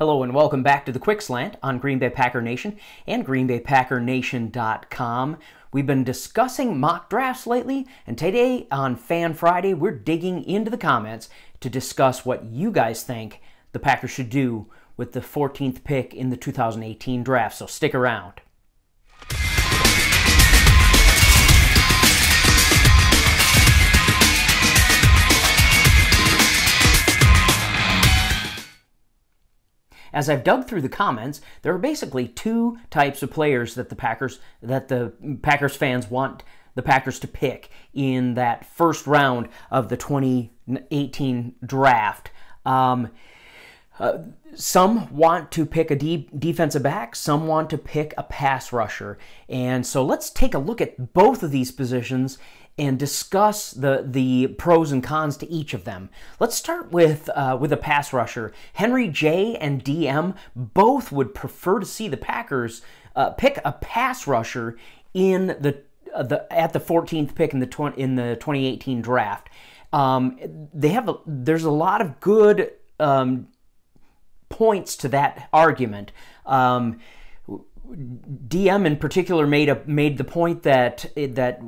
Hello and welcome back to the Quick Slant on Green Bay Packer Nation and greenbaypackernation.com. We've been discussing mock drafts lately, and today on Fan Friday, we're digging into the comments to discuss what you guys think the Packers should do with the 14th pick in the 2018 draft, so stick around. As I've dug through the comments, there are basically two types of players that the Packers fans want the Packers to pick in that first round of the 2018 draft. Some want to pick a defensive back, some want to pick a pass rusher. And so let's take a look at both of these positions and discuss the pros and cons to each of them. Let's start with a pass rusher. Henry J. and DM both would prefer to see the Packers pick a pass rusher in at the 14th pick in the 2018 draft. There's a lot of good points to that argument. DM in particular made the point that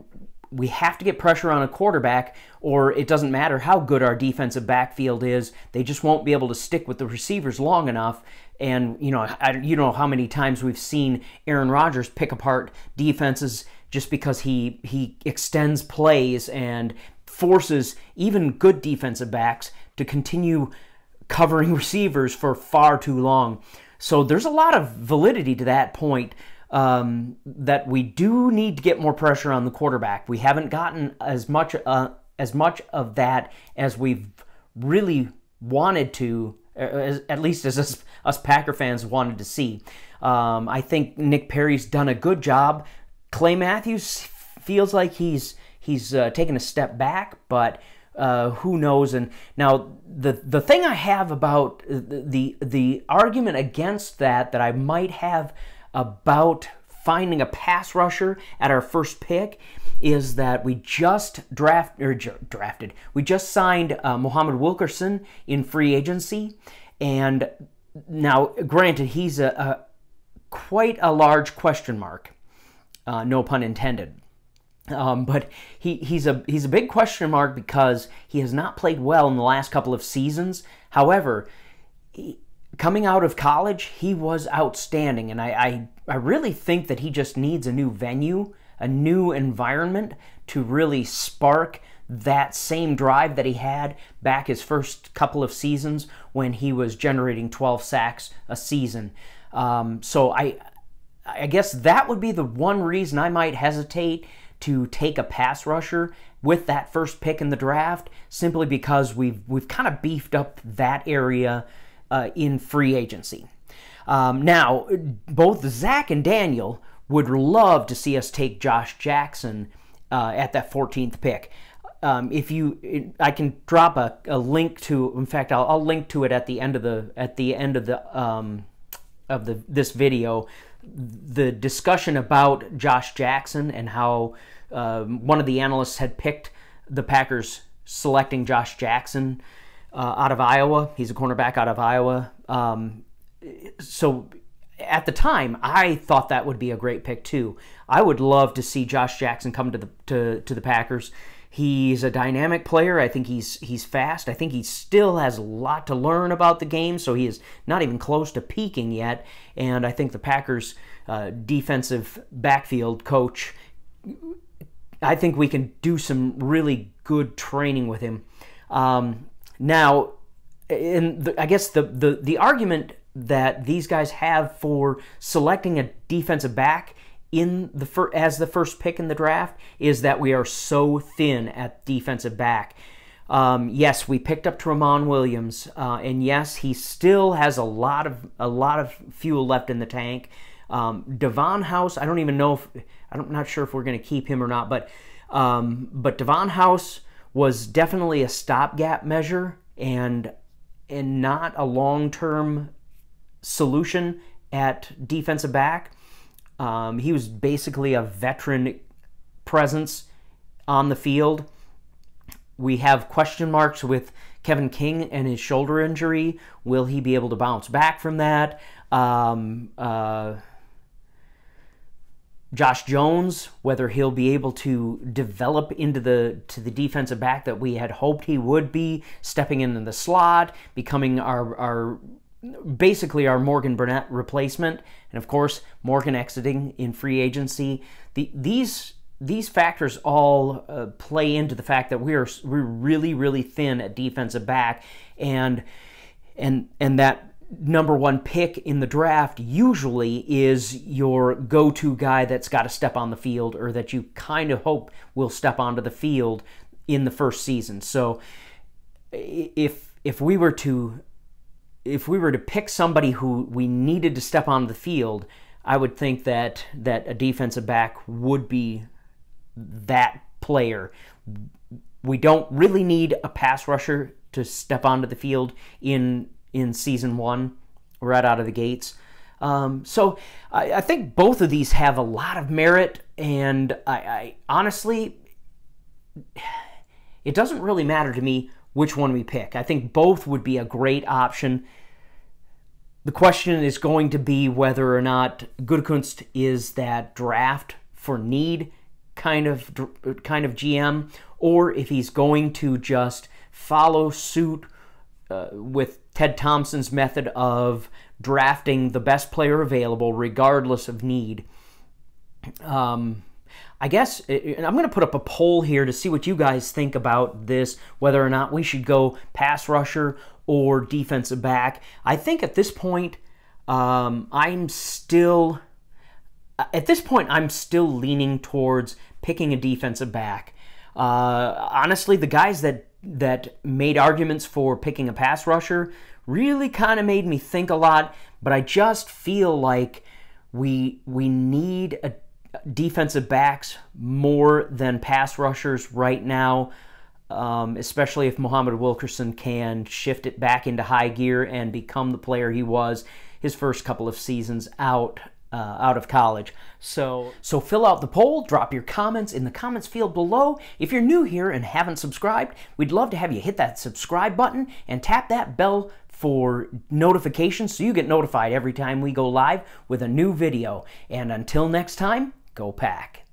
we have to get pressure on a quarterback, or it doesn't matter how good our defensive backfield is. They just won't be able to stick with the receivers long enough. And, you know how many times we've seen Aaron Rodgers pick apart defenses just because he extends plays and forces even good defensive backs to continue covering receivers for far too long. So there's a lot of validity to that point. That we do need to get more pressure on the quarterback. We haven't gotten as much of that as we've really wanted to, at least as us Packer fans wanted to see. I think Nick Perry's done a good job. Clay Matthews feels like he's taken a step back, but who knows? And now the thing I have about the argument against that I might have about finding a pass rusher at our first pick is that we just we just signed Muhammad Wilkerson in free agency, and now granted he's quite a large question mark, no pun intended. But he's a big question mark because he has not played well in the last couple of seasons. However, coming out of college, he was outstanding, and I really think that he just needs a new venue, a new environment to really spark that same drive that he had back his first couple of seasons when he was generating 12 sacks a season. So I guess that would be the one reason I might hesitate to take a pass rusher with that first pick in the draft, simply because we've kind of beefed up that area in free agency. Now, both Zach and Daniel would love to see us take Josh Jackson at that 14th pick. I can drop a link to. In fact, I'll link to it at the end of this video. The discussion about Josh Jackson and how one of the analysts had picked the Packers selecting Josh Jackson out of Iowa. He's a cornerback out of Iowa. So at the time, I thought that would be a great pick too. I would love to see Josh Jackson come to the Packers. He's a dynamic player. I think he's fast. I think he still has a lot to learn about the game, so he is not even close to peaking yet. And I think the Packers defensive backfield coach, I think we can do some really good training with him. Now, I guess the argument that these guys have for selecting a defensive back as the first pick in the draft is that we are so thin at defensive back. Yes, we picked up Tramon Williams, and yes, he still has a lot of fuel left in the tank. Devon House, I'm not sure if we're going to keep him or not, but Devon House was definitely a stopgap measure and not a long-term solution at defensive back. He was basically a veteran presence on the field. We have question marks with Kevin King and his shoulder injury, will he be able to bounce back from that? Josh Jones, whether he'll be able to develop into the defensive back that we had hoped he would be, stepping in the slot, becoming basically our Morgan Burnett replacement, and of course Morgan exiting in free agency. These factors all play into the fact that we're really thin at defensive back, and that number one pick in the draft usually is your go-to guy that's got to step on the field, or that you kind of hope will step onto the field in the first season. So if we were to pick somebody who we needed to step on the field, I would think that a defensive back would be that player. We don't really need a pass rusher to step onto the field in season one right out of the gates. So I think both of these have a lot of merit, and I honestly, it doesn't really matter to me which one we pick. I think both would be a great option. The question is going to be whether or not Gutekunst is that draft for need kind of GM, or if he's going to just follow suit with Ted Thompson's method of drafting the best player available regardless of need. I guess I'm going to put up a poll here to see what you guys think about this, whether or not we should go pass rusher or defensive back. I think at this point, I'm still leaning towards picking a defensive back. Honestly, the guys that made arguments for picking a pass rusher really kind of made me think a lot, but I just feel like we need a defensive backs more than pass rushers right now, especially if Muhammad Wilkerson can shift it back into high gear and become the player he was his first couple of seasons out of college. So fill out the poll, drop your comments in the comments field below. If you're new here and haven't subscribed, we'd love to have you hit that subscribe button and tap that bell for notifications so you get notified every time we go live with a new video. And until next time, go Pack.